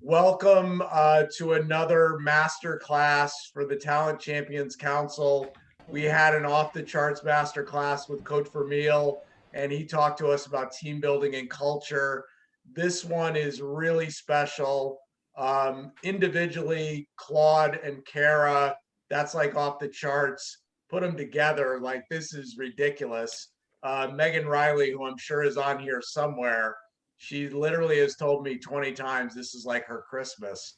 Welcome to another masterclass for the Talent Champions Council. We had an off-the-charts masterclass with Coach Vermeil, and he talked to us about team building and culture. This one is really special. Individually, Claude and Kara, that's like off the charts. Put them together, like this is ridiculous. Megan Riley, who I'm sure is on here somewhere, she literally has told me 20 times this is like her Christmas.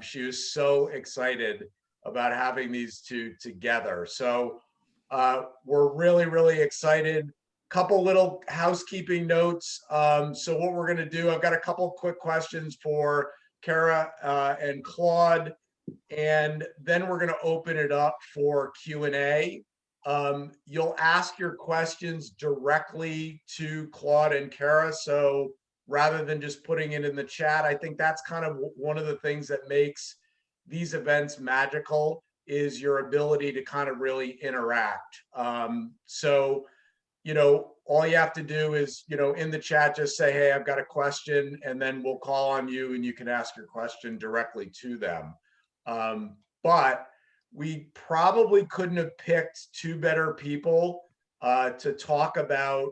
She was so excited about having these two together. So we're really, really excited. Couple little housekeeping notes. So what we're going to do, I've got a couple quick questions for Kara and Claude, and then we're going to open it up for Q&A. You'll ask your questions directly to Claude and Kara. So rather than just putting it in the chat, I think that's kind of one of the things that makes these events magical is your ability to kind of really interact. So, all you have to do is, in the chat, just say, hey, I've got a question, and then we'll call on you and you can ask your question directly to them. But we probably couldn't have picked two better people to talk about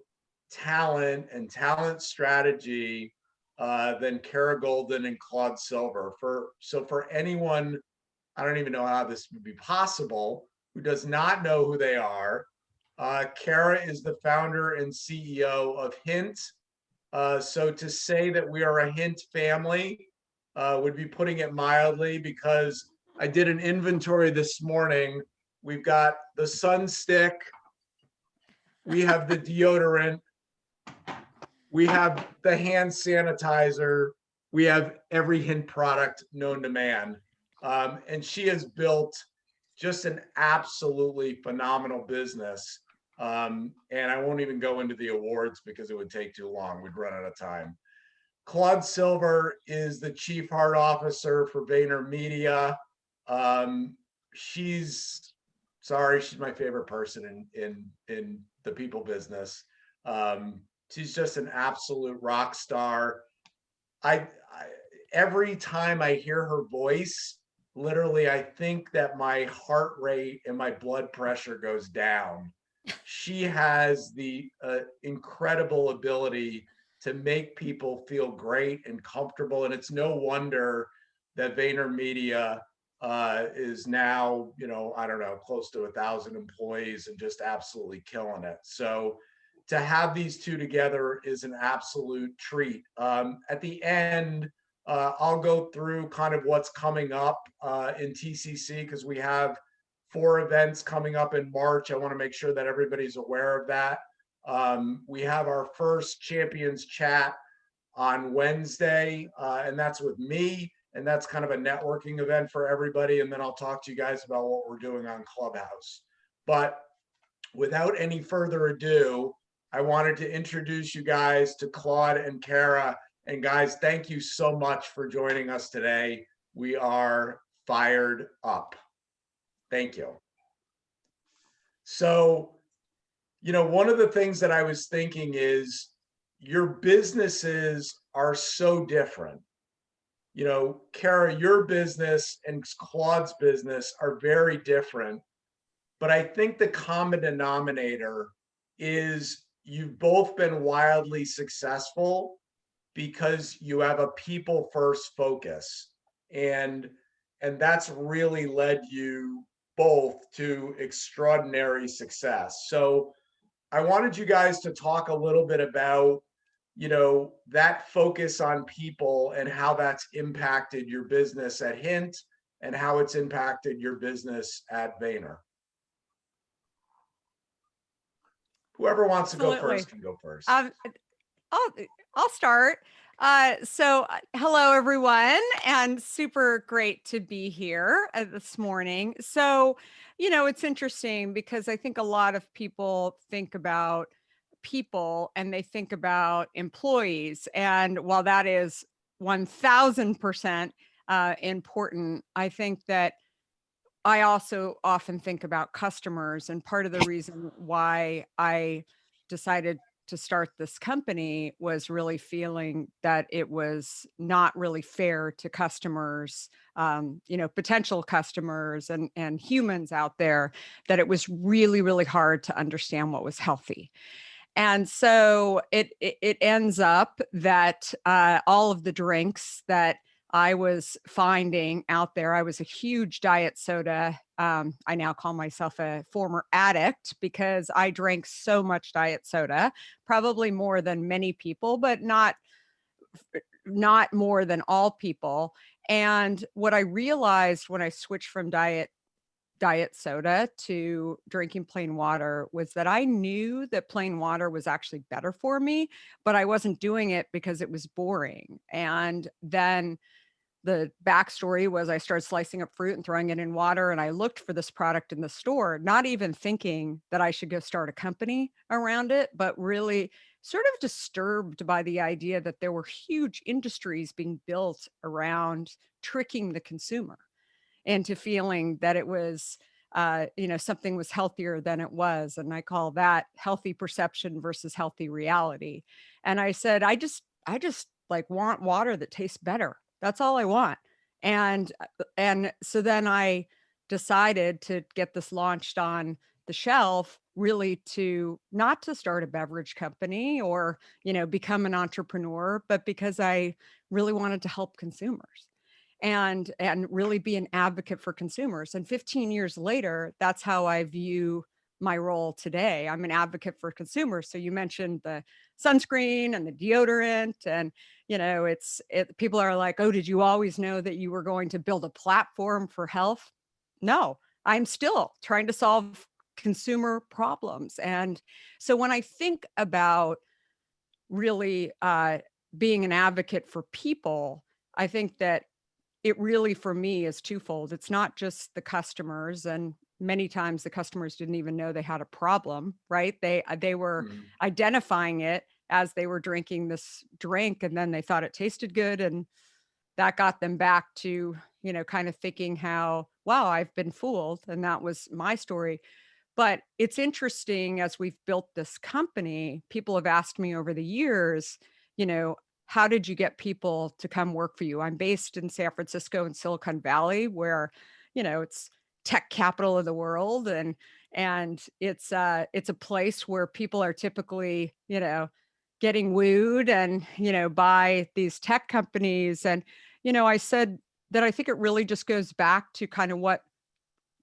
talent and talent strategy than Kara Goldin and Claude Silver. So for anyone, I don't even know how this would be possible, who does not know who they are, Kara is the founder and CEO of Hint. So to say that we are a Hint family would be putting it mildly, because I did an inventory this morning. We've got the sun stick, we have the deodorant, we have the hand sanitizer, we have every Hint product known to man. And she has built just an absolutely phenomenal business. And I won't even go into the awards because it would take too long. We'd run out of time. Claude Silver is the Chief Heart Officer for VaynerMedia. She's my favorite person in the people business. She's just an absolute rock star. Every time I hear her voice, literally, I think that my heart rate and my blood pressure goes down. She has the incredible ability to make people feel great and comfortable. And it's no wonder that VaynerMedia is now, I don't know, close to 1,000 employees and just absolutely killing it. So to have these two together is an absolute treat. At the end, I'll go through kind of what's coming up in TCC, because we have 4 events coming up in March. I want to make sure that everybody's aware of that. We have our first Champions Chat on Wednesday, and that's with me, and that's kind of a networking event for everybody. And then I'll talk to you guys about what we're doing on Clubhouse. But without any further ado, I wanted to introduce you guys to Claude and Kara. And guys, thank you so much for joining us today. We are fired up. Thank you. So, one of the things that I was thinking is your businesses are so different. Kara, your business and Claude's business are very different. But I think the common denominator is you've both been wildly successful because you have a people first focus. And that's really led you both to extraordinary success. So I wanted you guys to talk a little bit about, that focus on people and how that's impacted your business at Hint and how it's impacted your business at Vayner. Whoever wants to go first can go first. I'll start. So hello, everyone, and super great to be here this morning. So, it's interesting because I think a lot of people think about people and they think about employees. And while that is 1000% important, I think that I also often think about customers. And part of the reason why I decided to start this company was really feeling that it was not really fair to customers, potential customers and humans out there, that it was really, really hard to understand what was healthy. And so it ends up that all of the drinks that I was finding out there, I was a huge diet soda. I now call myself a former addict because I drank so much diet soda, probably more than many people, but not more than all people. And what I realized when I switched from diet soda to drinking plain water was that I knew that plain water was actually better for me, but I wasn't doing it because it was boring. And then the backstory was I started slicing up fruit and throwing it in water, and I looked for this product in the store, not even thinking that I should go start a company around it, but really sort of disturbed by the idea that there were huge industries being built around tricking the consumer into feeling that it was, something was healthier than it was. And I call that healthy perception versus healthy reality. And I said, I just like want water that tastes better. That's all I want. And so then I decided to get this launched on the shelf, really to not to start a beverage company or, become an entrepreneur, but because I really wanted to help consumers and really be an advocate for consumers. And 15 years later, that's how I view my role today. I'm an advocate for consumers. So you mentioned the sunscreen and the deodorant, and people are like, "Oh, did you always know that you were going to build a platform for health?" No, I'm still trying to solve consumer problems. And so when I think about really being an advocate for people, I think that it really, for me, is twofold. It's not just the customers, and many times the customers didn't even know they had a problem, right? They were Mhm. identifying it as they were drinking this drink, and then they thought it tasted good, and that got them back to, kind of thinking how, wow, I've been fooled, and that was my story. But it's interesting, as we've built this company, people have asked me over the years, you know, how did you get people to come work for you? I'm based in San Francisco in Silicon Valley, where, it's tech capital of the world, and it's a place where people are typically, getting wooed and, by these tech companies. And, I said that I think it really just goes back to kind of what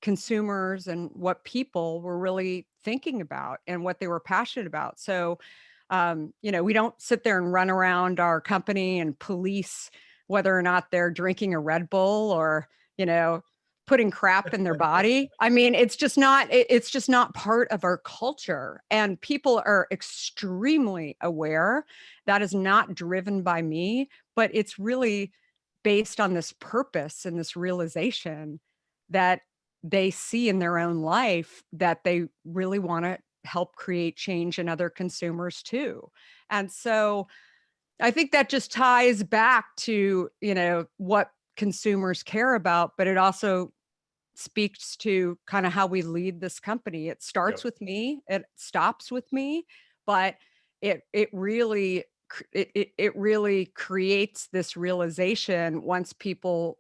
consumers and what people were really thinking about and what they were passionate about. So, we don't sit there and run around our company and police whether or not they're drinking a Red Bull or, putting crap in their body. I mean, it's just not part of our culture. And people are extremely aware. That is not driven by me, but it's really based on this purpose and this realization that they see in their own life, that they really want to help create change in other consumers too. And so I think that just ties back to, what consumers care about, but it also speaks to kind of how we lead this company. It starts Yep. with me, it stops with me, but it really it really creates this realization once people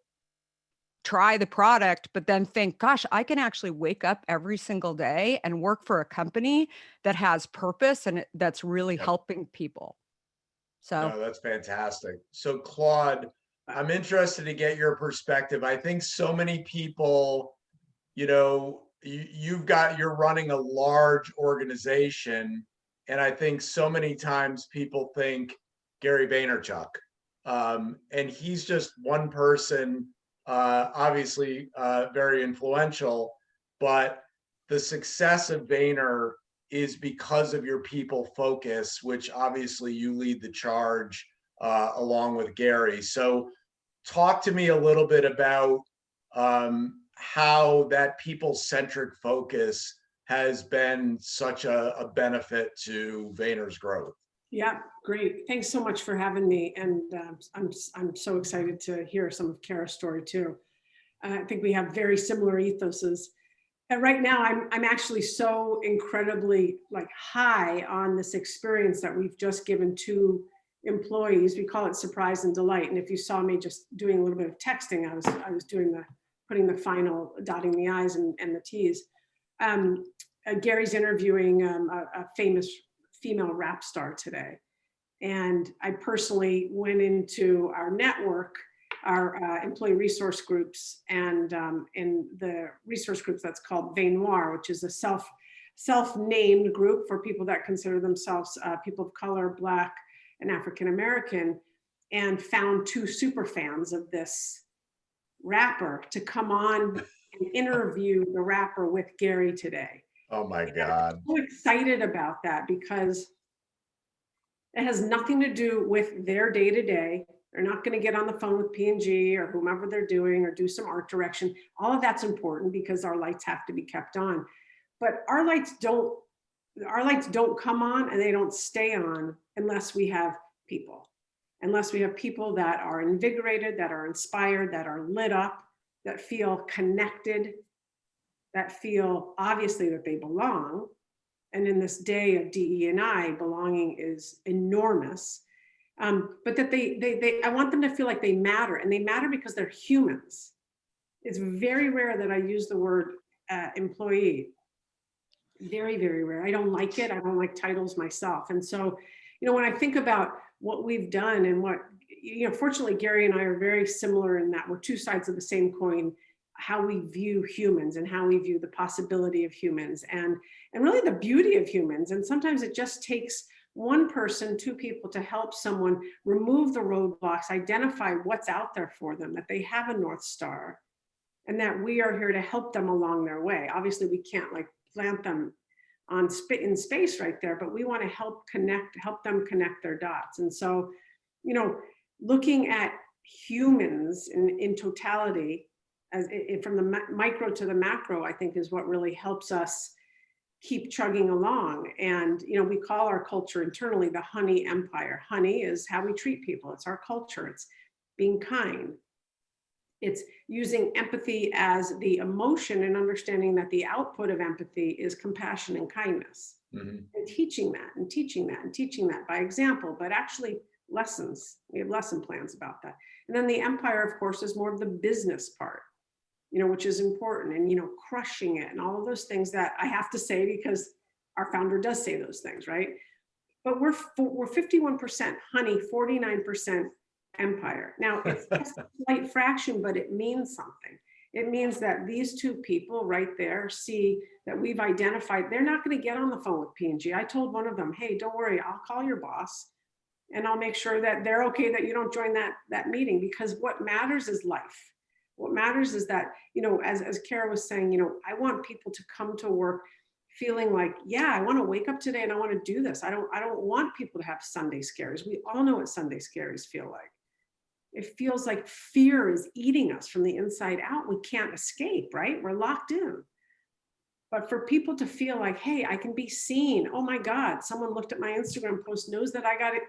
try the product, but then think, gosh, I can actually wake up every single day and work for a company that has purpose and that's really Yep. helping people. So No, that's fantastic. So, Claude, I'm interested to get your perspective. I think so many people, you're running a large organization, and I think so many times people think Gary Vaynerchuk, and he's just one person, obviously very influential, but the success of Vayner is because of your people focus, which obviously you lead the charge along with Gary. So, talk to me a little bit about how that people-centric focus has been such a benefit to Vayner's growth. Yeah, great. Thanks so much for having me. And I'm so excited to hear some of Kara's story too. I think we have very similar ethoses. And right now, I'm actually so incredibly like high on this experience that we've just given to employees. We call it surprise and delight. And if you saw me just doing a little bit of texting, I was doing putting the final, dotting the I's and the T's. Gary's interviewing a famous female rap star today. And I personally went into our network, our employee resource groups, and in the resource groups that's called Vein Noir, which is a self-named group for people that consider themselves people of color, Black, and African American, and found two super fans of this rapper to come on and interview the rapper with Gary today. Oh my And God. I'm so excited about that because it has nothing to do with their day-to-day. They're not going to get on the phone with P&G or whomever they're doing or do some art direction. All of that's important because our lights have to be kept on. But our lights don't come on and they don't stay on unless we have people. Unless we have people that are invigorated, that are inspired, that are lit up, that feel connected, that feel obviously that they belong. And in this day of DE&I, belonging is enormous. But that I want them to feel like they matter, and they matter because they're humans. It's very rare that I use the word employee. Very, very rare. I don't like it. I don't like titles myself. And so, when I think about what we've done and what, fortunately, Gary and I are very similar in that we're two sides of the same coin, how we view humans and how we view the possibility of humans and really the beauty of humans. And sometimes it just takes one person, two people to help someone remove the roadblocks, identify what's out there for them, that they have a North Star, and that we are here to help them along their way. Obviously, we can't like plant them in space right there, but we want to help them connect their dots. And so, looking at humans in totality, from the micro to the macro, I think is what really helps us keep chugging along. And, we call our culture internally the honey empire. Honey is how we treat people. It's our culture. It's being kind. It's using empathy as the emotion and understanding that the output of empathy is compassion and kindness. Mm-hmm. And teaching that and teaching that and teaching that by example, but actually lessons. We have lesson plans about that. And then the empire, of course, is more of the business part, which is important, and, crushing it and all of those things that I have to say because our founder does say those things, right? But we're 51% honey, 49% empire. Now, it's just a slight fraction, but it means something. It means that these two people right there see that we've identified, they're not going to get on the phone with P&G. I told one of them, hey, don't worry, I'll call your boss and I'll make sure that they're okay that you don't join that meeting, because what matters is life. What matters is that, as Kara was saying, I want people to come to work feeling like, yeah, I want to wake up today and I want to do this. I don't want people to have Sunday scaries. We all know what Sunday scaries feel like. It feels like fear is eating us from the inside out. We can't escape, right? We're locked in. But for people to feel like, hey, I can be seen. Oh my God, someone looked at my Instagram post, knows that I got it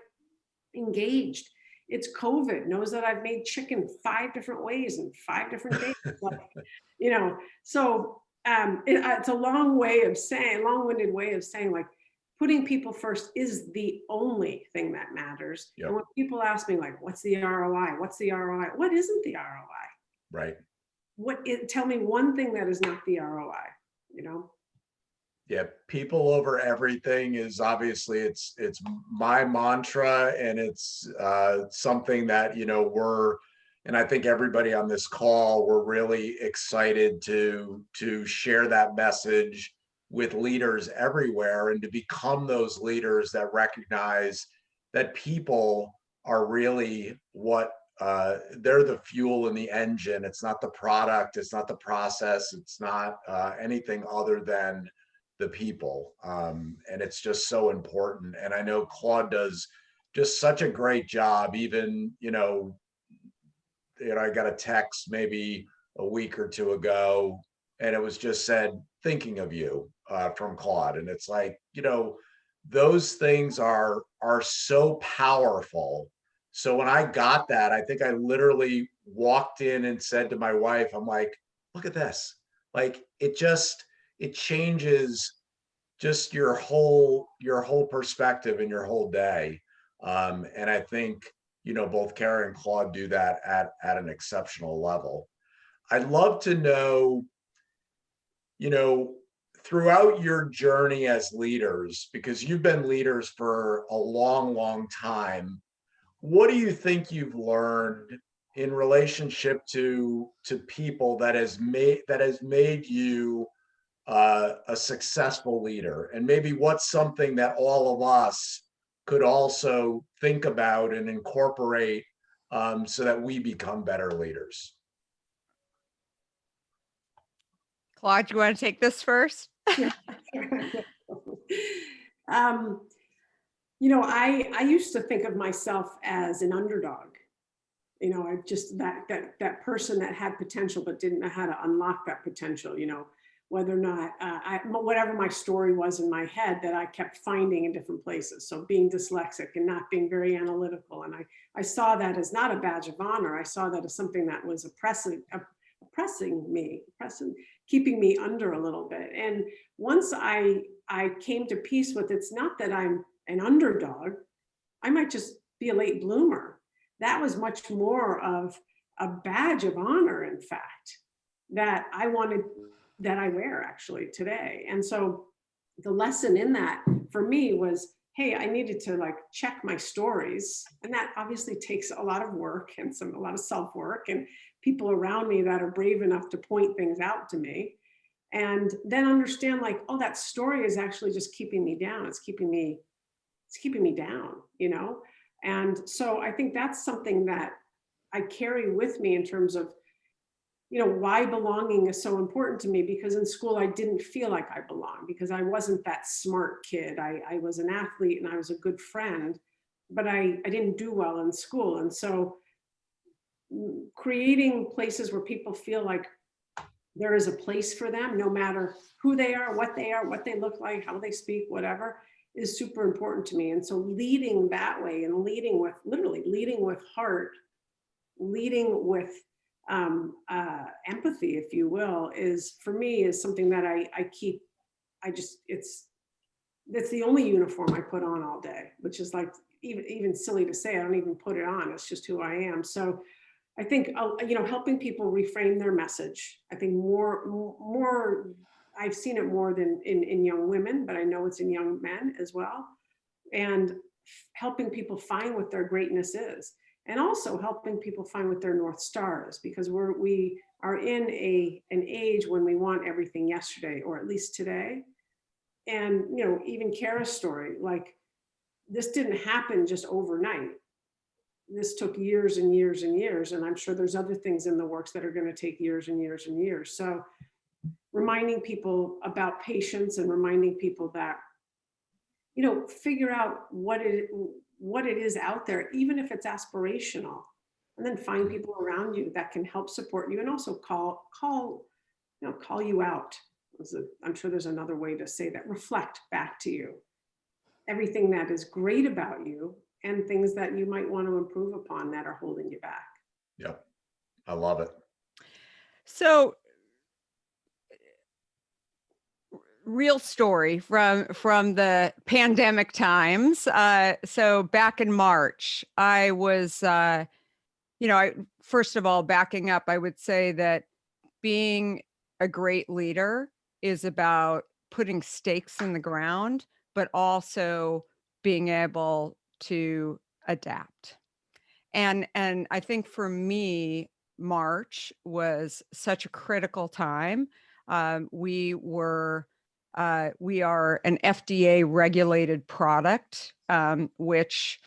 engaged. It's COVID, knows that I've made chicken 5 different ways in 5 different days. So it's a long-winded way of saying, like, putting people first is the only thing that matters. Yep. And when people ask me, like, what's the ROI? What's the ROI? What isn't the ROI? Right. Tell me one thing that is not the ROI, Yeah, people over everything is obviously it's my mantra, and it's something that and I think everybody on this call, we're really excited to share that message with leaders everywhere, and to become those leaders that recognize that people are really what they're the fuel and the engine. It's not the product, it's not the process, it's not anything other than the people. And it's just so important. And I know Claude does just such a great job. Even, I got a text maybe a week or two ago, and it was just said, thinking of you, from Claude. And it's like, those things are so powerful. So when I got that, I think I literally walked in and said to my wife, I'm like, look at this. like it changes just your whole perspective and your whole day. And I think, both Kara and Claude do that at an exceptional level. I'd love to know, you know, throughout your journey as leaders, because you've been leaders for a long, long time, what do you think you've learned in relationship to people that has made you a successful leader? And maybe what's something that all of us could also think about and incorporate, so that we become better leaders? Claude, you want to take this first? I used to think of myself as an underdog. I just that person that had potential but didn't know how to unlock that potential. Whether or not whatever my story was in my head that I kept finding in different places. So being dyslexic and not being very analytical, and I saw that as not a badge of honor. I saw that as something that was oppressing me, keeping me under a little bit. And once I came to peace with, it's not that I'm an underdog, I might just be a late bloomer. That was much more of a badge of honor, in fact, that I wanted, that I wear actually today. And so the lesson in that for me was, hey, I needed to check my stories. And that obviously takes a lot of work and a lot of self-work and people around me that are brave enough to point things out to me. And then understand oh, that story is actually just keeping me down. It's keeping me down, And so I think that's something that I carry with me in terms of, why belonging is so important to me, because in school I didn't feel like I belonged because I wasn't that smart kid. I was an athlete and I was a good friend, but I didn't do well in school. And so creating places where people feel like there is a place for them, no matter who they are, what they look like, how they speak, whatever, is super important to me. And so leading that way and leading with heart, leading with empathy, if you will, is for me is something that I keep. It's the only uniform I put on all day, which is even silly to say. I don't even put it on. It's just who I am. So I think, helping people reframe their message. I think more, I've seen it more than in young women, but I know it's in young men as well. And helping people find what their greatness is. And also helping people find what their North Star is, because we are in an age when we want everything yesterday, or at least today. And, even Kara's story, this didn't happen just overnight. This took years and years and years. And I'm sure there's other things in the works that are going to take years and years and years. So reminding people about patience and reminding people that, figure out what it is out there, even if it's aspirational, and then find people around you that can help support you and also call you out. I'm sure there's another way to say that. Reflect back to you everything that is great about you and things that you might want to improve upon that are holding you back. Yep. I love it. So, real story from the pandemic times. So back in March, I was, first of all, backing up, I would say that being a great leader is about putting stakes in the ground, but also being able to adapt. And I think for me, March was such a critical time. We are an FDA regulated product, which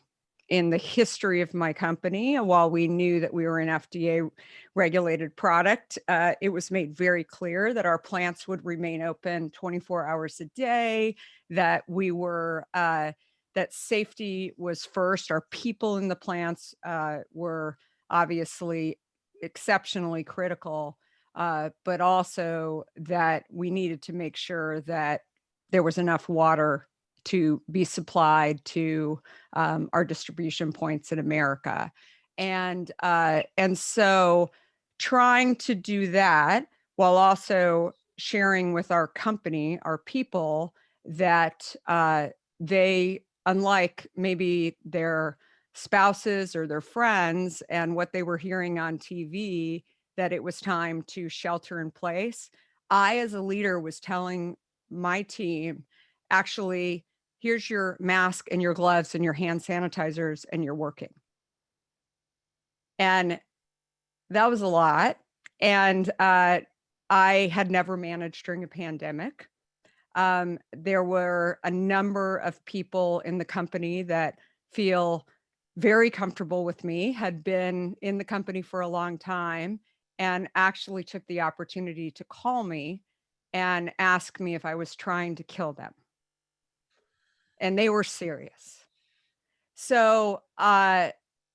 in the history of my company, while we knew that we were an FDA regulated product, it was made very clear that our plants would remain open 24 hours a day, that we were, that safety was first. Our people in the plants were obviously exceptionally critical. But also that we needed to make sure that there was enough water to be supplied to our distribution points in America. And so trying to do that while also sharing with our company, our people, that they, unlike maybe their spouses or their friends and what they were hearing on TV, that it was time to shelter in place. I, as a leader, was telling my team, actually, here's your mask and your gloves and your hand sanitizers, and you're working. And that was a lot. And I had never managed during a pandemic. There were a number of people in the company that feel very comfortable with me, had been in the company for a long time, and actually took the opportunity to call me and ask me if I was trying to kill them. And they were serious. So,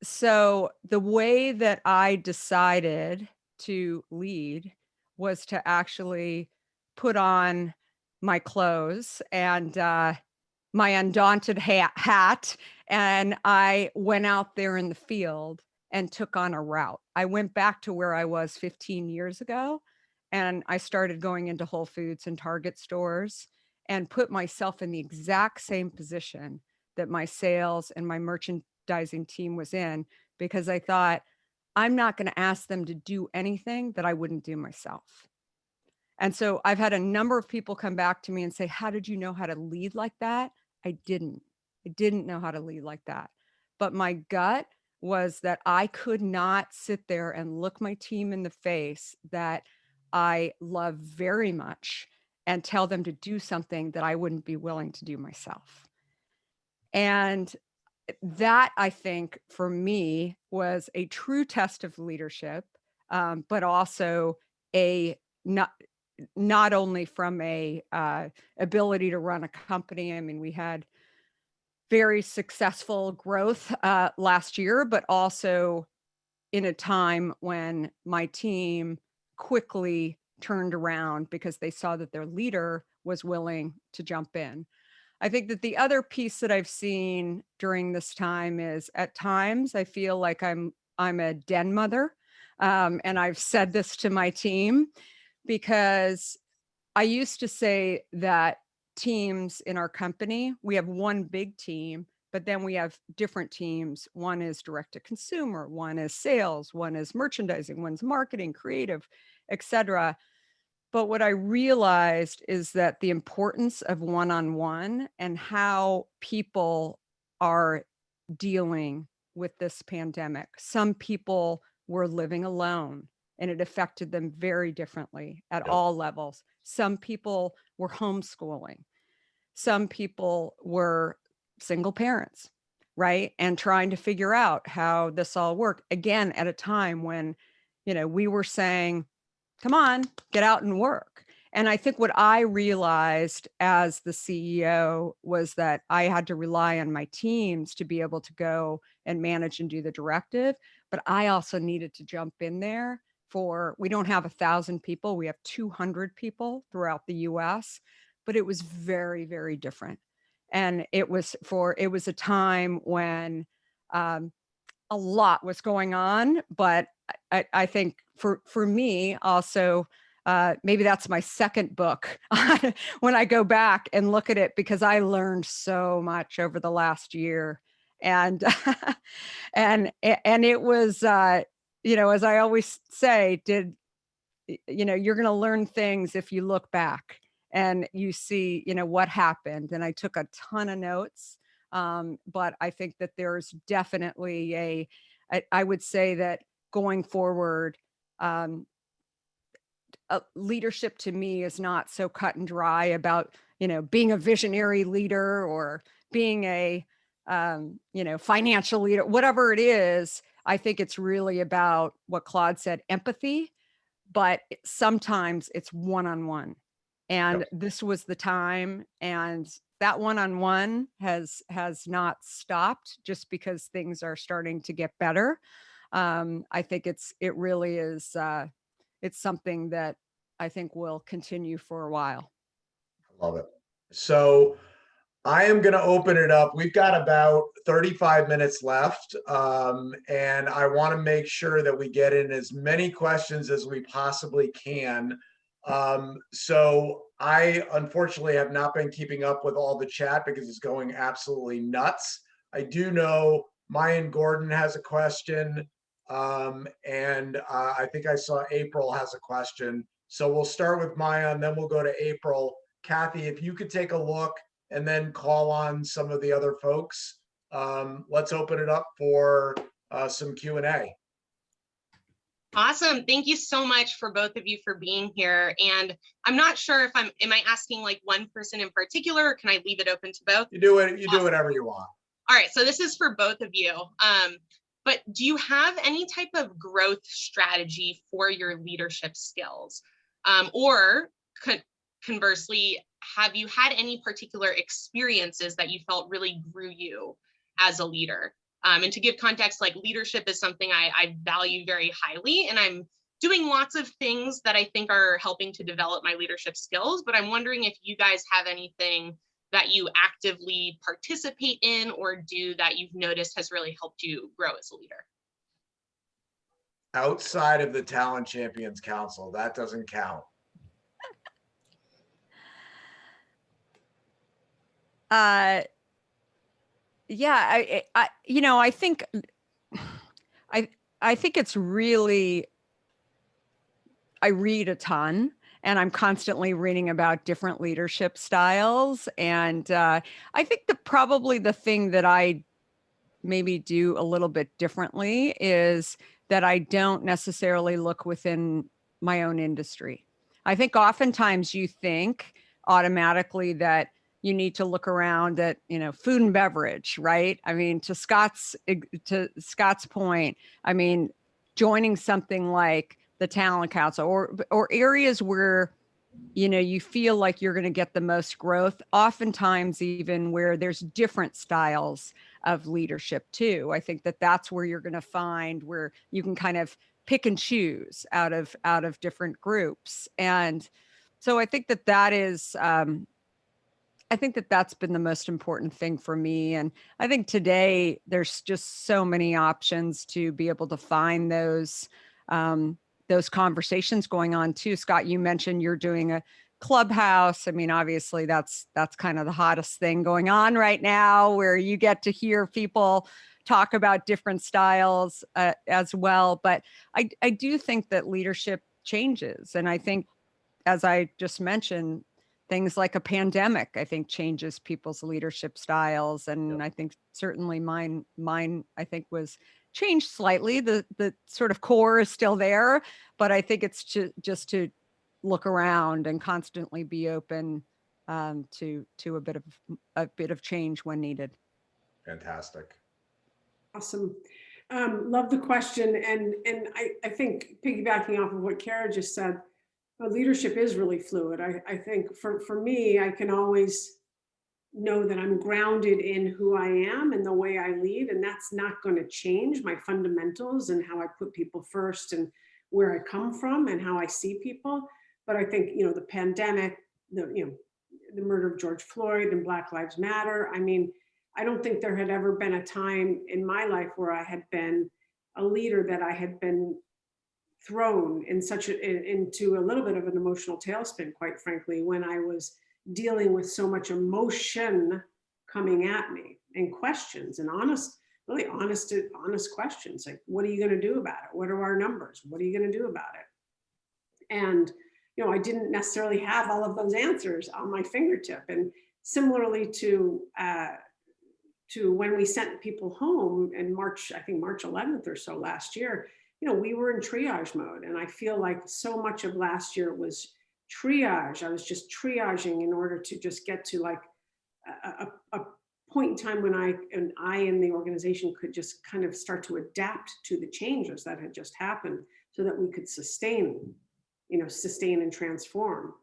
so the way that I decided to lead was to actually put on my clothes and my undaunted hat, and I went out there in the field and took on a route. I went back to where I was 15 years ago, and I started going into Whole Foods and Target stores and put myself in the exact same position that my sales and my merchandising team was in, because I thought, I'm not going to ask them to do anything that I wouldn't do myself. And so I've had a number of people come back to me and say, how did you know how to lead like that? I didn't know how to lead like that. But my gut was that I could not sit there and look my team in the face that I love very much and tell them to do something that I wouldn't be willing to do myself. And that, I think, for me, was a true test of leadership, but also a not only from a ability to run a company. I mean, we had very successful growth last year, but also in a time when my team quickly turned around because they saw that their leader was willing to jump in. I think that the other piece that I've seen during this time is, at times I feel like I'm a den mother. And I've said this to my team, because I used to say that teams in our company, we have one big team, but then we have different teams. One is direct to consumer, one is sales, one is merchandising, one's marketing, creative, etc. But what I realized is that the importance of one-on-one and how people are dealing with this pandemic. Some people were living alone, and it affected them very differently at all levels. Some people were homeschooling. Some people were single parents, right? And trying to figure out how this all worked. Again, at a time when, we were saying, come on, get out and work. And I think what I realized as the CEO was that I had to rely on my teams to be able to go and manage and do the directive. But I also needed to jump in there we don't have 1,000 people. We have 200 people throughout the US, but it was very, very different. And it was a time when a lot was going on, but I think for me also, maybe that's my second book when I go back and look at it, because I learned so much over the last year. And and it was as I always say, you're going to learn things if you look back and you see what happened. And I took a ton of notes, but I think that there's definitely I would say that going forward, leadership to me is not so cut and dry about being a visionary leader or being a financial leader, whatever it is. I think it's really about what Claude said, empathy, but sometimes it's one-on-one. And this was the time, and that one-on-one has not stopped just because things are starting to get better. I think it really is it's something that I think will continue for a while. I love it. So I am going to open it up. We've got about 35 minutes left, and I want to make sure that we get in as many questions as we possibly can. So I unfortunately have not been keeping up with all the chat because it's going absolutely nuts. I do know Mayan Gordon has a question. And I think I saw April has a question. So we'll start with Maya and then we'll go to April. Kathy, if you could take a look and then call on some of the other folks. Let's open it up for some Q&A. Awesome. Thank you so much for both of you for being here. And I'm not sure if am I asking like one person in particular, or can I leave it open to both? You do it, you do whatever you want. All right, so this is for both of you. But do you have any type of growth strategy for your leadership skills? Or conversely, have you had any particular experiences that you felt really grew you as a leader? And to give context, like leadership is something I value very highly, and I'm doing lots of things that I think are helping to develop my leadership skills, but I'm wondering if you guys have anything that you actively participate in or do that you've noticed has really helped you grow as a leader. Outside of the Talent Champions Council, that doesn't count. Yeah, I think it's really, I read a ton and I'm constantly reading about different leadership styles. And I think probably the thing that I maybe do a little bit differently is that I don't necessarily look within my own industry. I think oftentimes you think automatically that you need to look around at, food and beverage, right? I mean, to Scott's point, I mean, joining something like the Talent Council or areas where, you feel like you're going to get the most growth, oftentimes even where there's different styles of leadership too. I think that's where you're going to find where you can kind of pick and choose out of different groups. And so I think that is, I think that's been the most important thing for me. And I think today there's just so many options to be able to find those conversations going on too. Scott, you mentioned you're doing a clubhouse. I mean, obviously that's kind of the hottest thing going on right now, where you get to hear people talk about different styles as well. But I do think that leadership changes. And I think, as I just mentioned, things like a pandemic, I think, changes people's leadership styles. And I think certainly mine, I think, was changed slightly. The sort of core is still there, but I think it's just to look around and constantly be open to a bit of change when needed. Fantastic. Awesome. Love the question. And I think piggybacking off of what Kara just said, leadership is really fluid. I think for me, I can always know that I'm grounded in who I am and the way I lead, and that's not going to change my fundamentals and how I put people first and where I come from and how I see people. But I think, the pandemic, the murder of George Floyd and Black Lives Matter. I mean, I don't think there had ever been a time in my life where I had been a leader that I had been thrown into a little bit of an emotional tailspin, quite frankly, when I was dealing with so much emotion coming at me and questions and honest questions like, what are you going to do about it? What are our numbers? What are you going to do about it? And I didn't necessarily have all of those answers on my fingertip. And similarly to when we sent people home in March 11th or so last year, we were in triage mode. And I feel like so much of last year was triage. I was just triaging in order to just get to like a point in time when I and the organization could just kind of start to adapt to the changes that had just happened so that we could sustain and transform.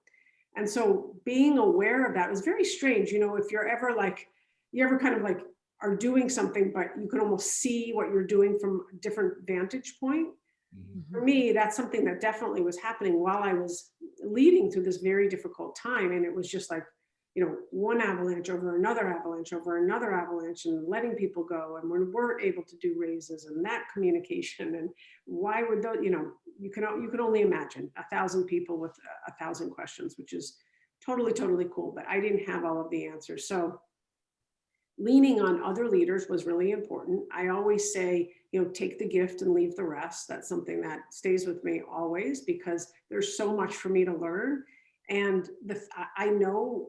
And so being aware of that was very strange. If you're ever like, you ever kind of like are doing something, but you can almost see what you're doing from a different vantage point. Mm-hmm. For me, that's something that definitely was happening while I was leading through this very difficult time. And it was just like, one avalanche over another avalanche over another avalanche, and letting people go, and we weren't able to do raises, and that communication, and why would those, you can only imagine 1,000 people with 1,000 questions, which is totally cool. But I didn't have all of the answers. So leaning on other leaders was really important. I always say, take the gift and leave the rest. That's something that stays with me always, because there's so much for me to learn. And I know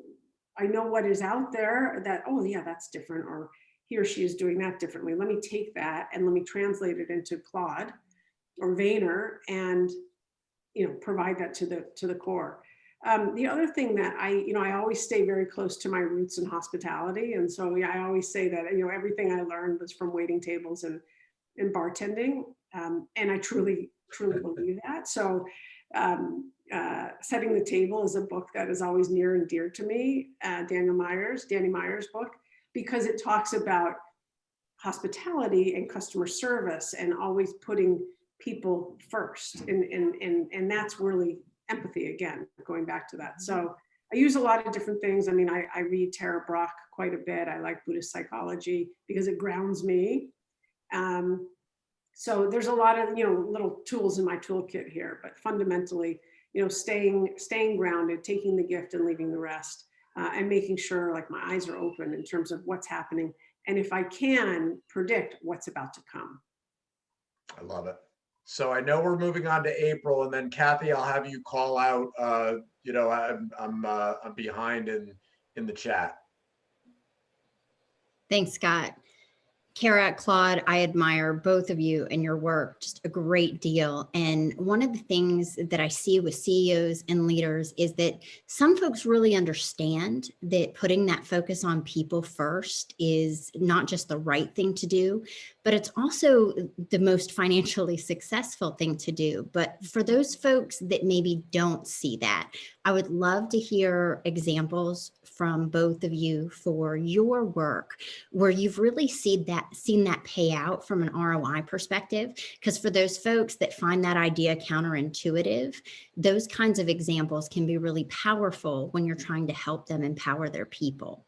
what is out there that, oh yeah, that's different, or he or she is doing that differently. Let me take that and let me translate it into Claude or Vayner and, provide that to the core. The other thing that I always stay very close to my roots in hospitality. And so I always say that, everything I learned was from waiting tables and bartending. And I truly believe that. So Setting the Table is a book that is always near and dear to me, Danny Meyer's book, because it talks about hospitality and customer service and always putting people first. And that's really empathy, again, going back to that. So I use a lot of different things. I mean, I read Tara Brach quite a bit. I like Buddhist psychology because it grounds me. So there's a lot of, little tools in my toolkit here, but fundamentally, staying grounded, taking the gift and leaving the rest, and making sure like my eyes are open in terms of what's happening. And if I can predict what's about to come. I love it. So I know we're moving on to April, and then Kathy, I'll have you call out, I'm behind in the chat. Thanks, Scott. Kara, Claude, I admire both of you and your work just a great deal. And one of the things that I see with CEOs and leaders is that some folks really understand that putting that focus on people first is not just the right thing to do, but it's also the most financially successful thing to do. But for those folks that maybe don't see that, I would love to hear examples from both of you for your work where you've really seen that pay out from an ROI perspective. Because for those folks that find that idea counterintuitive, those kinds of examples can be really powerful when you're trying to help them empower their people.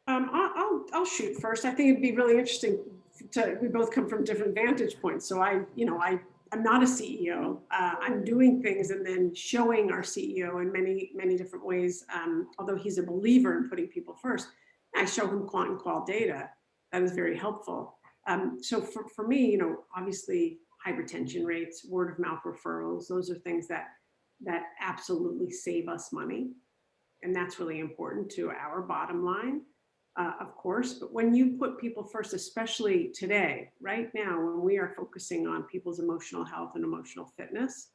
I'll shoot first. I think it'd be really interesting we both come from different vantage points. So I'm not a CEO. I'm doing things and then showing our CEO in many different ways. Although he's a believer in putting people first, I show him quant and qual data. That is very helpful. So for me, obviously high retention rates, word of mouth referrals, those are things that absolutely save us money. And that's really important to our bottom line. Of course, but when you put people first, especially today, right now, when we are focusing on people's emotional health and emotional fitness,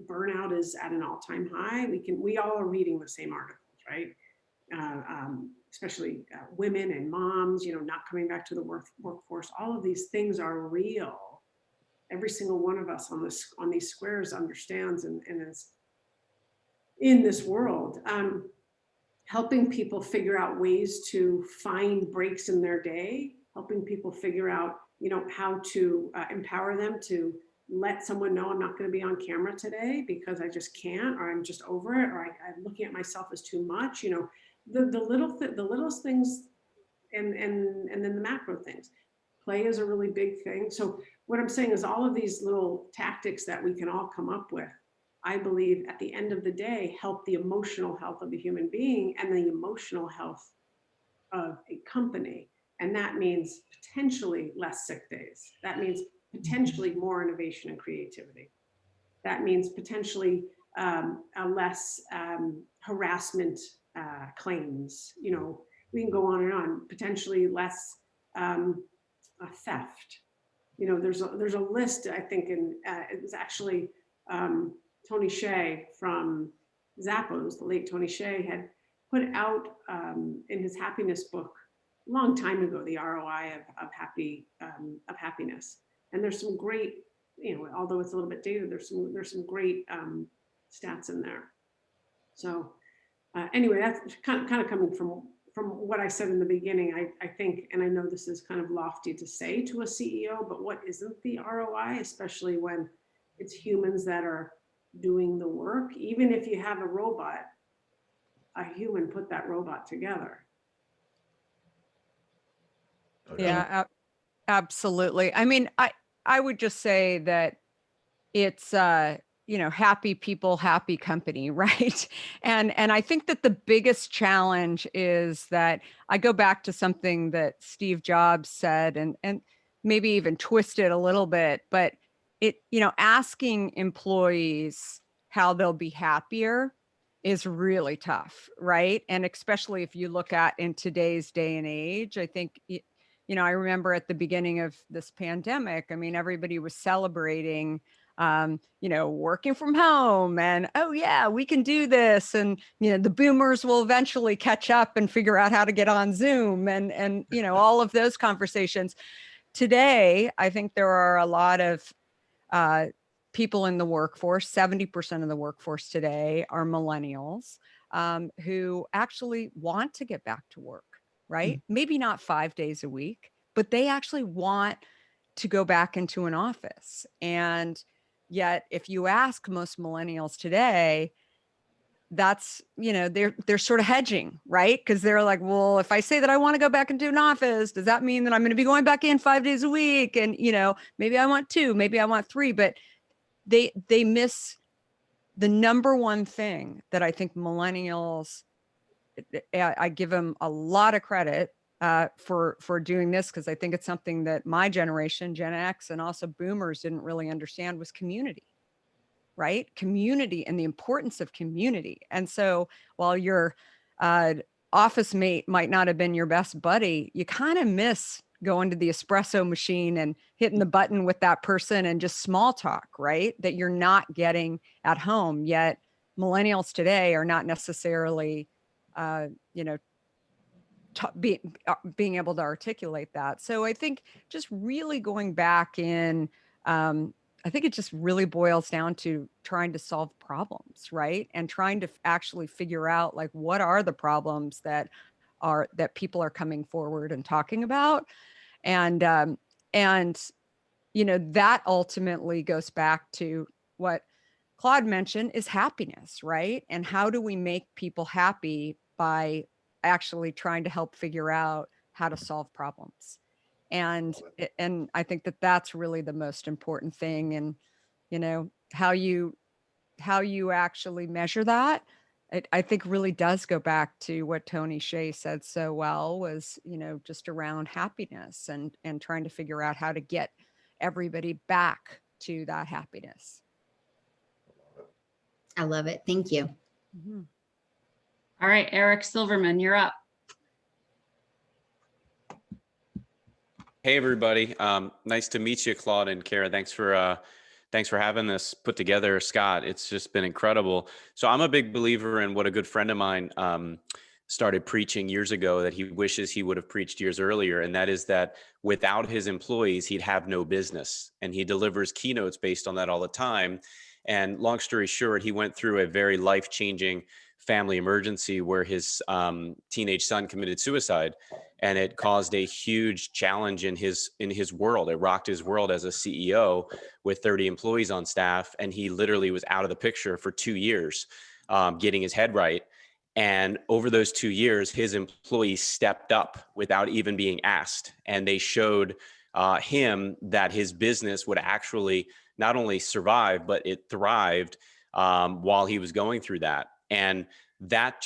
burnout is at an all-time high. We all are reading the same articles, right? Especially women and moms, not coming back to the workforce. All of these things are real. Every single one of us on these squares understands and is in this world. Helping people figure out ways to find breaks in their day, helping people figure out, how to empower them to let someone know I'm not going to be on camera today because I just can't, or I'm just over it, or I'm looking at myself as too much. The littlest things, and then the macro things. Play is a really big thing. So what I'm saying is all of these little tactics that we can all come up with, I believe at the end of the day, help the emotional health of a human being and the emotional health of a company. And that means potentially less sick days. That means potentially more innovation and creativity. That means potentially a less harassment claims. We can go on and on. Potentially less theft. There's a list, I think, it was actually Tony Hsieh from Zappos, the late Tony Hsieh, had put out in his happiness book a long time ago, the ROI of happiness. And there's some great, although it's a little bit dated, there's some great stats in there. So anyway, that's kind of coming from what I said in the beginning. I think, and I know this is kind of lofty to say to a CEO, but what isn't the ROI, especially when it's humans that are doing the work? Even if you have a robot, a human put that robot together. Yeah, absolutely. I mean, I would just say that it's happy people, happy company, right? And I think that the biggest challenge is that I go back to something that Steve Jobs said and maybe even twist it a little bit, but asking employees how they'll be happier is really tough, right? And especially if you look at in today's day and age, I think I remember at the beginning of this pandemic, I mean, everybody was celebrating working from home and, oh yeah, we can do this. And, the boomers will eventually catch up and figure out how to get on Zoom and all of those conversations. Today, I think there are a lot of people in the workforce. 70% of the workforce today are millennials who actually want to get back to work, right? Maybe not 5 days a week, but they actually want to go back into an office. And yet, if you ask most millennials today, that's, they're sort of hedging, right? Because they're like, well, if I say that I want to go back into an office, does that mean that I'm going to be going back in 5 days a week? And, maybe I want 2, maybe I want 3, but they miss the number one thing that I think millennials, I give them a lot of credit for doing this, because I think it's something that my generation, Gen X, and also boomers didn't really understand, was community, right? Community and the importance of community. And so while your office mate might not have been your best buddy, you kind of miss going to the espresso machine and hitting the button with that person and just small talk, right? That you're not getting at home. Yet millennials today are not necessarily, being able to articulate that. So I think just really going back in, I think it just really boils down to trying to solve problems, right? And trying to actually figure out, like, what are the problems that people are coming forward and talking about. And that ultimately goes back to what Claude mentioned, is happiness, right? And how do we make people happy by actually trying to help figure out how to solve problems? And I think that that's really the most important thing. And how you actually measure that, I think really does go back to what Tony Hsieh said so well, was just around happiness and trying to figure out how to get everybody back to that happiness. I love it. Thank you. Mm-hmm. All right, Eric Silverman, you're up. Hey, everybody. Nice to meet you, Claude and Kara. Thanks for having this put together, Scott. It's just been incredible. So I'm a big believer in what a good friend of mine started preaching years ago, that he wishes he would have preached years earlier. And that is that without his employees, he'd have no business. And he delivers keynotes based on that all the time. And long story short, he went through a very life-changing family emergency where his teenage son committed suicide, and it caused a huge challenge in his world. It rocked his world as a CEO with 30 employees on staff, and he literally was out of the picture for 2 years, getting his head right. And over those 2 years, his employees stepped up without even being asked, and they showed him that his business would actually not only survive, but it thrived while he was going through that. And that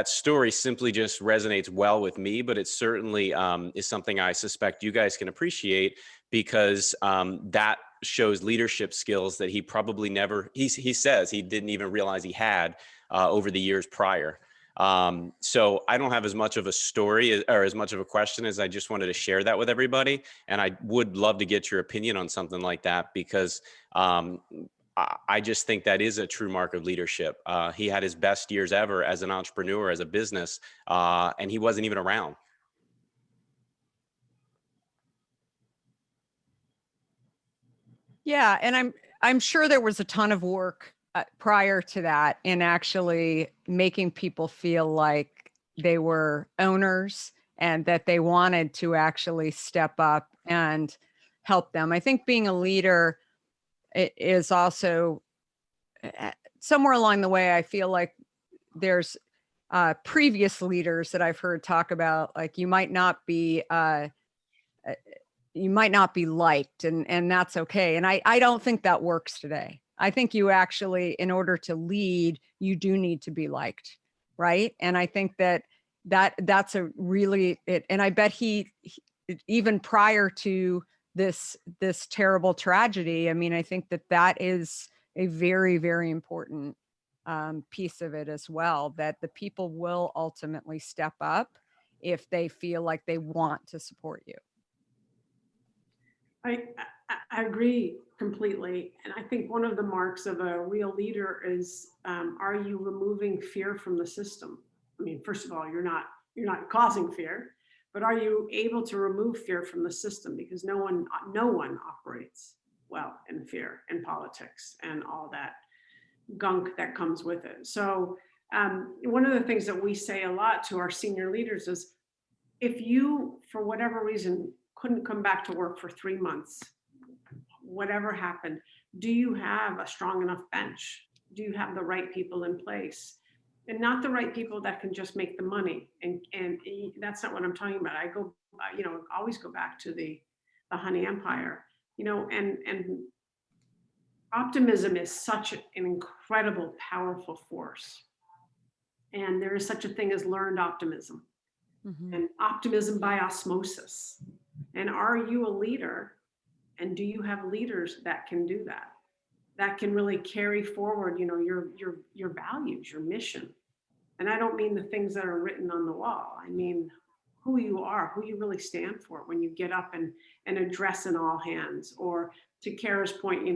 story simply just resonates well with me, but it certainly is something I suspect you guys can appreciate, because that shows leadership skills that he probably never, he says he didn't even realize he had over the years prior. So I don't have as much of a story or as much of a question as I just wanted to share that with everybody. And I would love to get your opinion on something like that, because I just think that is a true mark of leadership. He had his best years ever as an entrepreneur, as a business, and he wasn't even around. Yeah, and I'm sure there was a ton of work prior to that in actually making people feel like they were owners and that they wanted to actually step up and help them. I think being a leader is also somewhere along the way, I feel like there's previous leaders that I've heard talk about, like you might not be liked, and that's okay. And I don't think that works today. I think you actually, in order to lead, you do need to be liked, right? And I think that's a really and I bet he even prior to this terrible tragedy, I mean, I think that is a very, very important piece of it as well, that the people will ultimately step up if they feel like they want to support you. I agree completely. And I think one of the marks of a real leader is, are you removing fear from the system? I mean, first of all, you're not causing fear, but are you able to remove fear from the system? Because no one operates well in fear in politics and all that gunk that comes with it. So one of the things that we say a lot to our senior leaders is, if you, for whatever reason, couldn't come back to work for 3 months, whatever happened, do you have a strong enough bench? Do you have the right people in place? And not the right people that can just make the money. And that's not what I'm talking about. I go, always go back to the honey empire, and optimism is such an incredible, powerful force. And there is such a thing as learned optimism, and optimism by osmosis. And are you a leader? And do you have leaders that can do that? That can really carry forward, your values, your mission. And I don't mean the things that are written on the wall. I mean who you are, who you really stand for when you get up and address in all hands, or to Kara's point,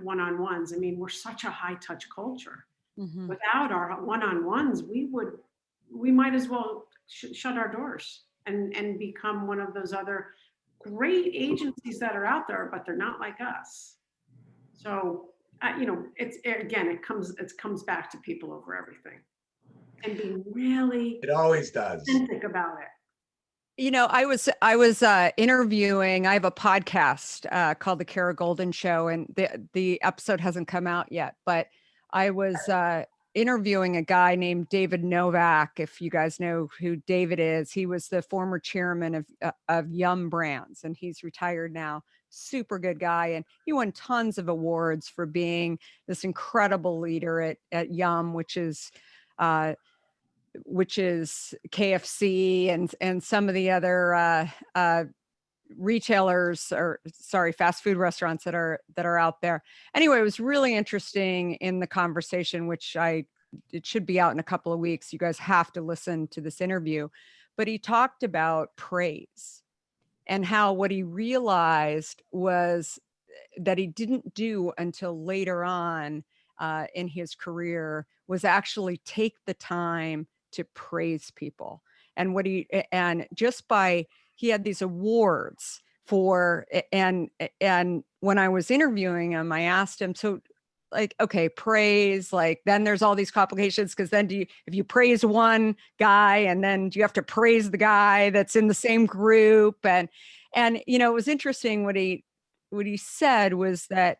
one-on-ones. I mean, we're such a high touch culture. Without our one-on-ones, we might as well shut our doors and become one of those other great agencies that are out there, but they're not like us. So, it comes back to people over everything, and being really It always does. authentic about it. I was interviewing. I have a podcast called The Kara Goldin Show, and the episode hasn't come out yet, but I was interviewing a guy named David Novak. If you guys know who David is, he was the former chairman of Yum Brands, and he's retired now. Super good guy, and he won tons of awards for being this incredible leader at Yum, which is KFC and some of the other retailers, or fast food restaurants that are out there. Anyway, it was really interesting in the conversation, which it should be out in a couple of weeks. You guys have to listen to this interview. But he talked about praise, and how what he realized was that he didn't do until later on in his career was actually take the time to praise people. And he had these awards for, and when I was interviewing him, I asked him, so like, okay, praise, like, then there's all these complications, because then if you praise one guy, and then do you have to praise the guy that's in the same group? And it was interesting what he said was that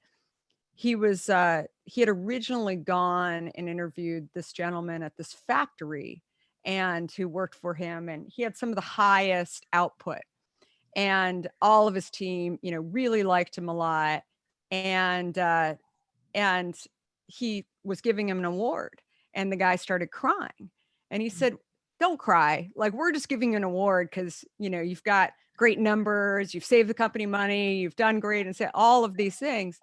he had originally gone and interviewed this gentleman at this factory, and who worked for him, and he had some of the highest output, and all of his team, really liked him a lot. And he was giving him an award, and the guy started crying, and he said, "Don't cry. Like, we're just giving you an award because, you've got great numbers, you've saved the company money, you've done great," and said all of these things.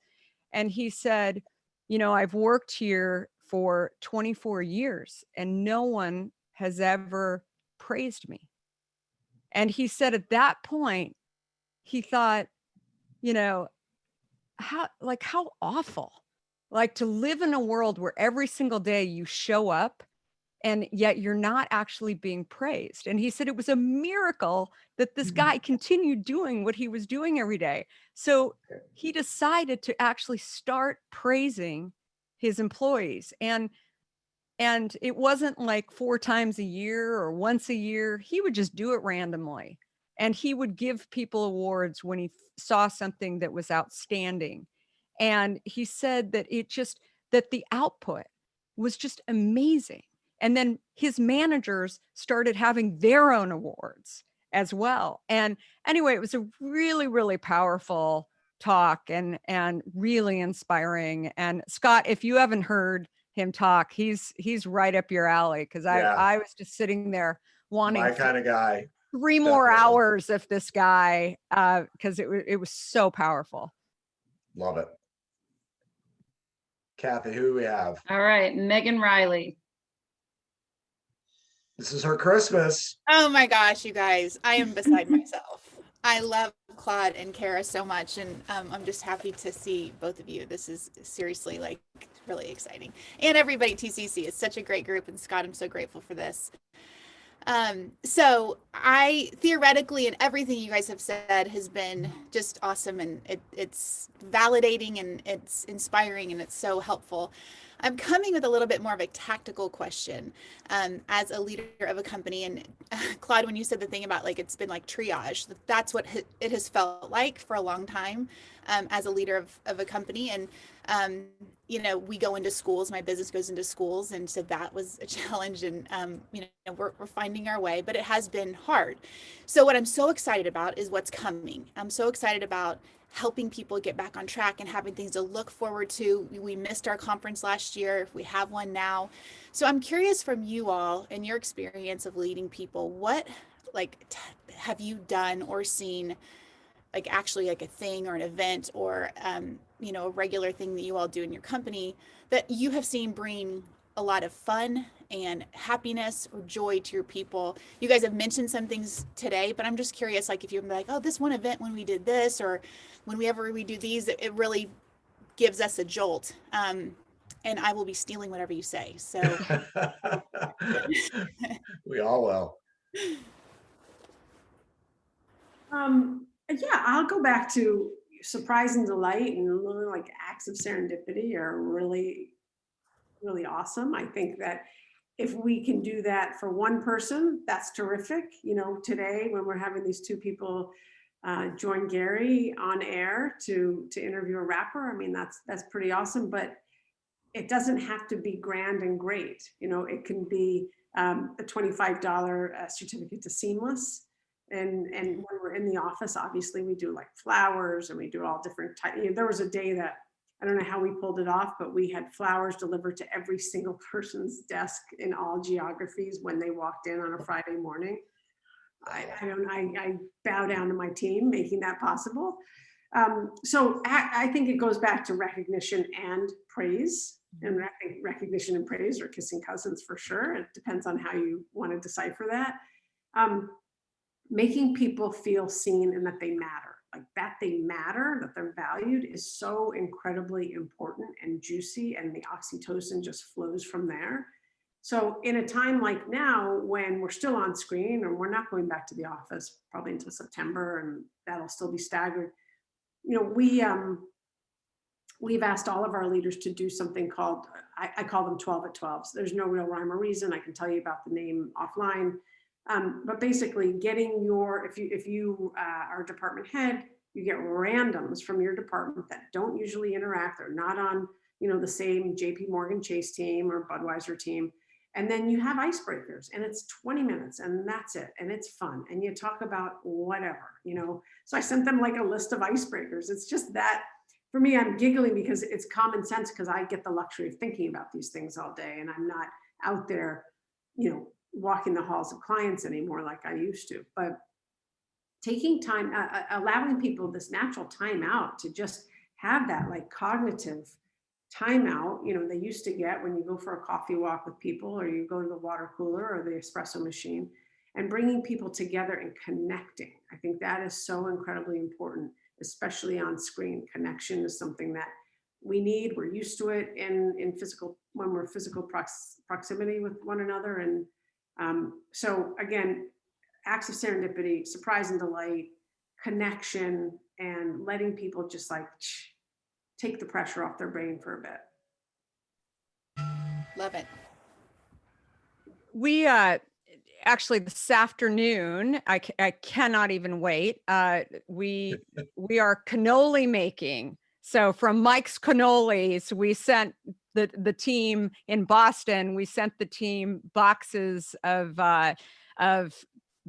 And he said, "I've worked here for 24 years and no one has ever praised me." And he said at that point, he thought, how awful, like, to live in a world where every single day you show up and yet you're not actually being praised. And he said it was a miracle that this guy continued doing what he was doing every day. So he decided to actually start praising his employees. And it wasn't like 4 times a year or once a year. He would just do it randomly. And he would give people awards when he saw something that was outstanding. And he said that that the output was just amazing. And then his managers started having their own awards as well. And anyway, it was a really, really powerful talk and really inspiring. And Scott, if you haven't heard him talk, he's right up your alley, because Yeah. I was just sitting there wanting My kind of guy. 3 more Definitely. hours of this guy, because it was so powerful. Love it. Kathy, who do we have? All right, Megan Riley. This is her Christmas. Oh my gosh, you guys, I am beside myself. I love Claude and Kara so much, and I'm just happy to see both of you. This is seriously like really exciting. And everybody at TCC is such a great group, and Scott, I'm so grateful for this. So I theoretically, and everything you guys have said has been just awesome, and it's validating, and it's inspiring, and it's so helpful. I'm coming with a little bit more of a tactical question as a leader of a company. And Claude, when you said the thing about like it's been like triage, that's what it has felt like for a long time as a leader of a company. And you know, we go into schools, my business goes into schools, and so that was a challenge. And you know, we're finding our way, but it has been hard. So what I'm so excited about is what's coming. I'm so excited about helping people get back on track and having things to look forward to. We missed our conference last year. We have one now. So I'm curious from you all and your experience of leading people, what like have you done or seen, like actually like a thing or an event or you know, a regular thing that you all do in your company that you have seen bring a lot of fun and happiness or joy to your people? You guys have mentioned some things today, but I'm just curious, like if you're like, oh, this one event when we did this, or whenever we do these, it really gives us a jolt. And I will be stealing whatever you say. So We all will. Yeah, I'll go back to surprise and delight, and really like acts of serendipity are really, really awesome. I think that if we can do that for one person, that's terrific. You know, today when we're having these 2 people join Gary on air to interview a rapper, I mean, that's pretty awesome. But it doesn't have to be grand and great. You know, it can be a $25 certificate to Seamless. And when we're in the office, obviously we do like flowers, and we do all different types. You know, there was a day that I don't know how we pulled it off, but we had flowers delivered to every single person's desk in all geographies when they walked in on a Friday morning. I bow down to my team making that possible. So I think it goes back to recognition and praise. And I think recognition and praise are kissing cousins for sure. It depends on how you want to decipher that. Making people feel seen and that they matter, like that they matter, that they're valued is so incredibly important and juicy, and the oxytocin just flows from there. So in a time like now, when we're still on screen and we're not going back to the office probably until September, and that'll still be staggered, you know, we've asked all of our leaders to do something called, I call them 12 at 12s. There's no real rhyme or reason. I can tell you about the name offline. But basically getting your, if you are a department head, you get randoms from your department that don't usually interact. They're not on, you know, the same JP Morgan Chase team or Budweiser team. And then you have icebreakers, and it's 20 minutes and that's it. And it's fun. And you talk about whatever, you know. So I sent them like a list of icebreakers. It's just that for me, I'm giggling because it's common sense, because I get the luxury of thinking about these things all day, and I'm not out there, you know, walking the halls of clients anymore like I used to. But taking time, allowing people this natural time out to just have that like cognitive time out, you know, they used to get when you go for a coffee walk with people, or you go to the water cooler or the espresso machine, and bringing people together and connecting. I think that is so incredibly important, especially on screen. Connection is something that we need. We're used to it in physical, when we're physical proximity with one another. And so again, acts of serendipity, surprise and delight, connection, and letting people just like take the pressure off their brain for a bit. Love it. We actually this afternoon, I cannot even wait. We are cannoli making. So from Mike's Cannolis, we sent the team in Boston, we sent the team boxes of the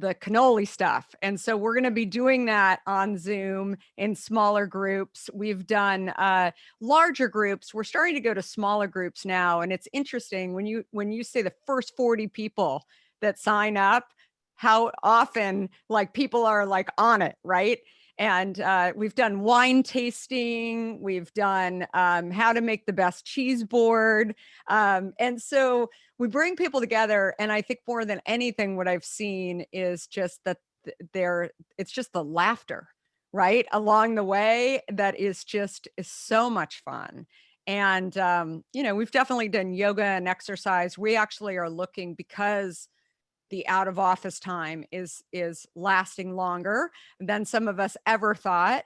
cannoli stuff. And so we're going to be doing that on Zoom in smaller groups. We've done larger groups. We're starting to go to smaller groups now. And it's interesting when you say the first 40 people that sign up, how often like people are like on it, right? And we've done wine tasting. We've done how to make the best cheese board. And so we bring people together. And I think more than anything, what I've seen is just that it's just the laughter, right? Along the way that is so much fun. And, we've definitely done yoga and exercise. We actually are looking, because the out of office time is lasting longer than some of us ever thought.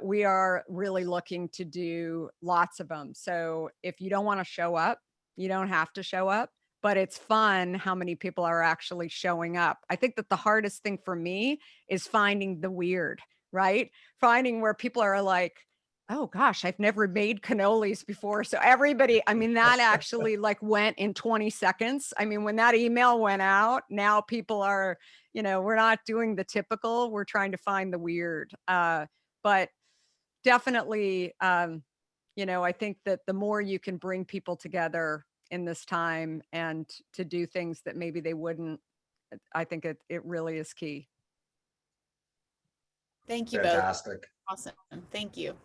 We are really looking to do lots of them. So if you don't want to show up, you don't have to show up, but it's fun how many people are actually showing up. I think that the hardest thing for me is finding the weird, right? Finding where people are like, oh gosh, I've never made cannolis before. So everybody, I mean, that actually like went in 20 seconds. I mean, when that email went out, now people are, we're not doing the typical, we're trying to find the weird. But definitely, I think that the more you can bring people together in this time and to do things that maybe they wouldn't, I think it really is key. Thank you Fantastic. both. Awesome. Thank you.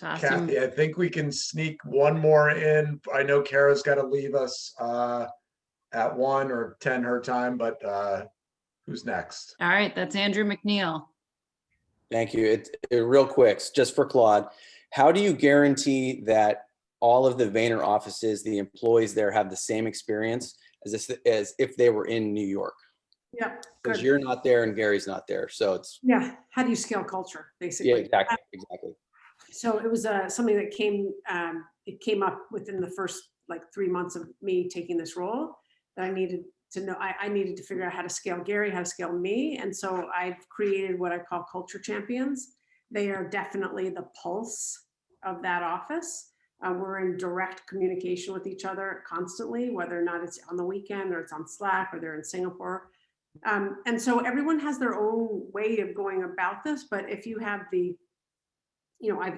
Awesome. Kathy, I think we can sneak one more in. I know Kara's got to leave us at 1 or 10 her time, but who's next? All right, that's Andrew McNeil. Thank you. It real quick, just for Claude, how do you guarantee that all of the Vayner offices, the employees there, have the same experience as if they were in New York? Yeah. Because Good. you're not there and Gary's not there, so it's How do you scale culture, basically? yeah, exactly. So it was something that came up within the first like 3 months of me taking this role, that I needed to know. I needed to figure out how to scale Gary, how to scale me. And so I've created what I call culture champions. They are definitely the pulse of that office. We're in direct communication with each other constantly, whether or not it's on the weekend or it's on Slack or they're in Singapore. And so everyone has their own way of going about this. But if you have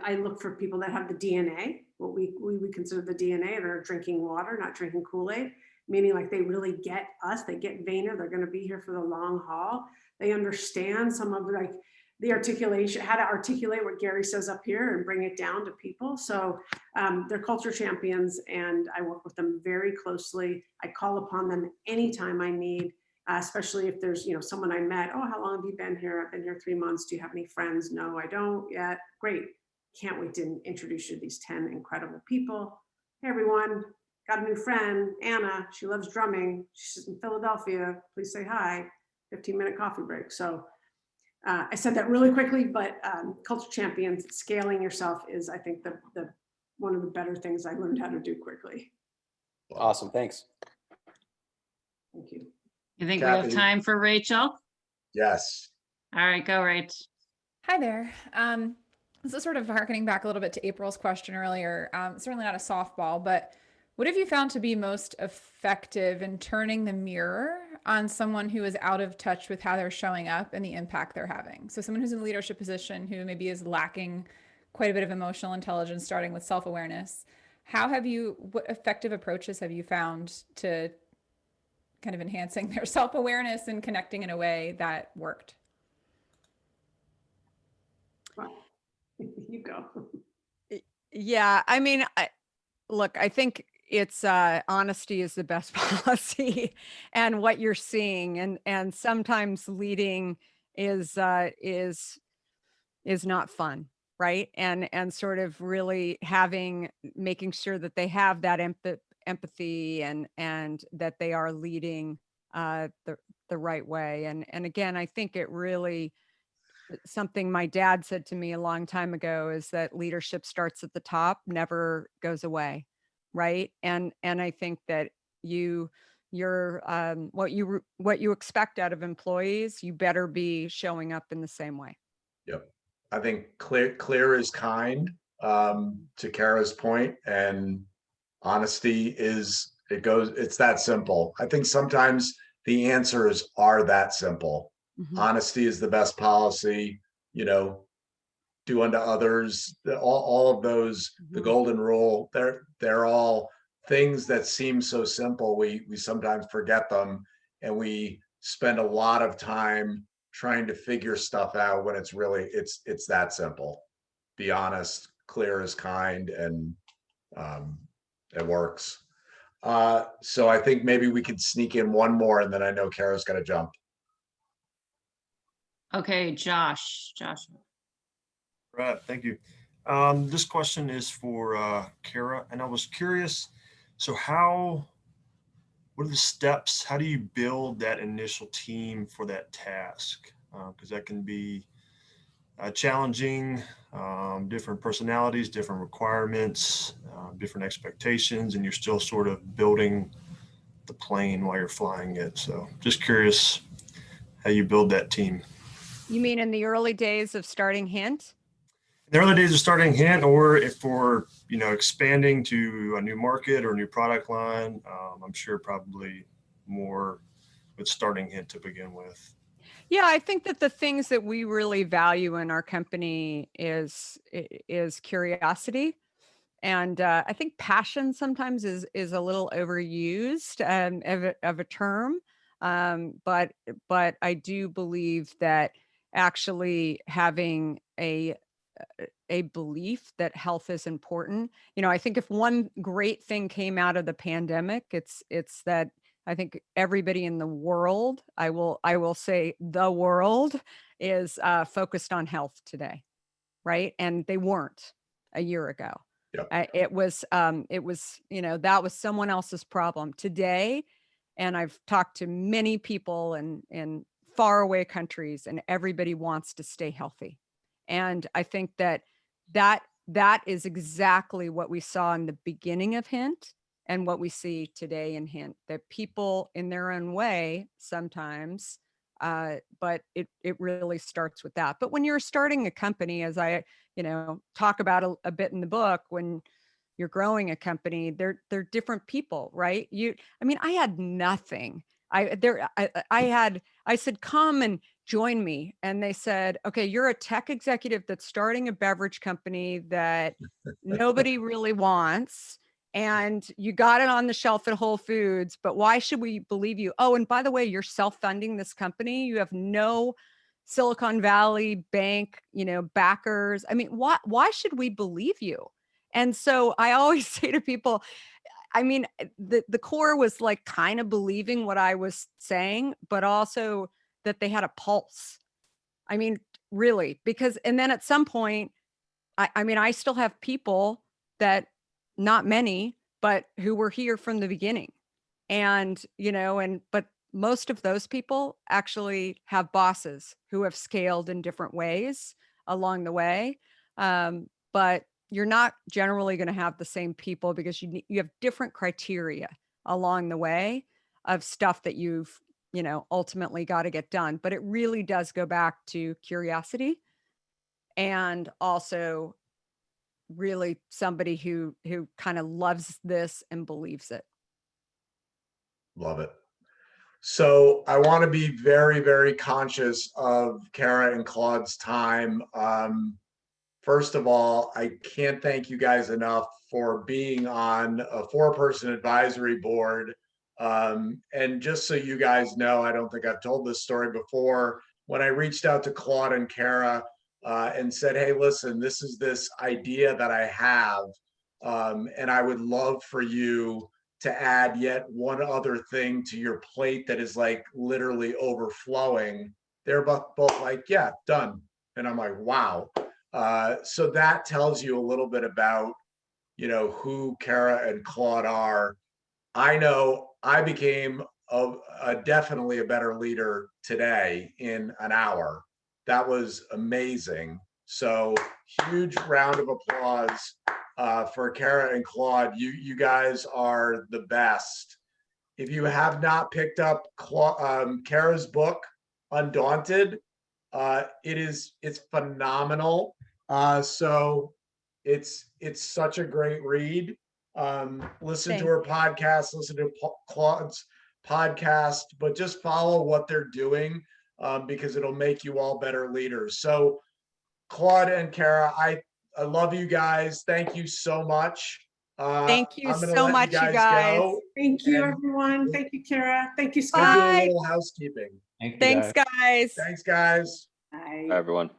I look for people that have the DNA, what we would consider the DNA, that are drinking water, not drinking Kool-Aid, meaning like they really get us, they get Vayner, they're going to be here for the long haul. They understand some of like the articulation, how to articulate what Gary says up here and bring it down to people. So they're culture champions, and I work with them very closely. I call upon them anytime I need, especially if there's, someone I met. Oh, how long have you been here? I've been here 3 months. Do you have any friends? No, I don't yet. Great. Can't wait to introduce you to these 10 incredible people. Hey, everyone. Got a new friend, Anna. She loves drumming. She's in Philadelphia. Please say hi. 15-minute coffee break. So I said that really quickly, but culture champions, scaling yourself is, I think, the one of the better things I learned how to do quickly. Awesome. Thanks. Thank you. You think we Kathy. have time for Rachel? Yes. All right, go Rach. Hi there. This is sort of harkening back a little bit to April's question earlier. Certainly not a softball, but what have you found to be most effective in turning the mirror on someone who is out of touch with how they're showing up and the impact they're having? So someone who's in a leadership position who maybe is lacking quite a bit of emotional intelligence, starting with self-awareness. What effective approaches have you found to kind of enhancing their self-awareness and connecting in a way that worked? You go. Yeah, I mean, I think it's honesty is the best policy, and what you're seeing, and sometimes leading is not fun, right? And sort of really making sure that they have that empathy and that they are leading the right way. And again, I think it really, something my dad said to me a long time ago is that leadership starts at the top, never goes away, right? And I think that you're what you expect out of employees, you better be showing up in the same way. Yep. I think clear is kind. to Kara's point, and honesty it's that simple. I think sometimes the answers are that simple. Mhm. Honesty is the best policy, do unto others, all of those, the Mhm. golden rule, they're all things that seem so simple. We sometimes forget them, and we spend a lot of time trying to figure stuff out when it's that simple. Be honest, clear is kind, and it works. So I think maybe we could sneak in one more, and then I know Kara's gonna jump. Okay, Josh. Right, thank you. This question is for Kara, and I was curious, so what are the steps? How do you build that initial team for that task? Because that can be challenging, different personalities, different requirements, different expectations, and you're still sort of building the plane while you're flying it. So just curious how you build that team. You mean in the early days of starting Hint? In the early days of starting Hint, or if we're expanding to a new market or a new product line, I'm sure probably more with starting Hint to begin with. Yeah, I think that the things that we really value in our company is curiosity, and I think passion sometimes is a little overused of a term, but I do believe that actually having a belief that health is important. I think if one great thing came out of the pandemic, it's that I think everybody in the world, I will say the world, is focused on health today, right? And they weren't a year ago. Yep. It was that was someone else's problem. Today, and I've talked to many people in faraway countries, and everybody wants to stay healthy. And I think that is exactly what we saw in the beginning of Hint and what we see today in Hint, that people in their own way sometimes, but it really starts with that. But when you're starting a company, as I talk about a bit in the book, when you're growing a company, they're different people, right? I had nothing. I said, come and join me. And they said, okay, you're a tech executive that's starting a beverage company that nobody really wants. And you got it on the shelf at Whole Foods, but why should we believe you? Oh, and by the way, you're self-funding this company. You have no Silicon Valley bank, backers. Why should we believe you? And so I always say to people, the core was like kind of believing what I was saying, but also that they had a pulse. Really, because, and then at some point, I still have people that, not many, but who were here from the beginning. And, but most of those people actually have bosses who have scaled in different ways along the way. But you're not generally going to have the same people, because you have different criteria along the way of stuff that you've, ultimately got to get done. But it really does go back to curiosity, and also really somebody who kind of loves this and believes it. Love it. So I want to be very, very conscious of Kara and Claude's time. First of all, I can't thank you guys enough for being on a 4-person advisory board. And just so you guys know, I don't think I've told this story before. When I reached out to Claude and Kara and said, hey, listen, this is this idea that I have, and I would love for you to add yet one other thing to your plate that is like literally overflowing. They're both like, yeah, done. And I'm like, wow. So that tells you a little bit about, who Kara and Claude are. I know I became definitely a better leader today in an hour. That was amazing. So huge round of applause for Kara and Claude. You guys are the best. If you have not picked up Kara's book, Undaunted, it's phenomenal. So It's such a great read. Listen Thank to her podcast, listen to Claude's podcast, but just follow what they're doing because it'll make you all better leaders. So Claude and Kara, I love you guys. Thank you so much. Thank you I'm gonna so let much, you guys. go. Thank you, And everyone. Thank you, Kara. Thank you, We'll Scott. do a Bye. little housekeeping. Thanks, guys. Thanks, guys. Bye. Bye, everyone.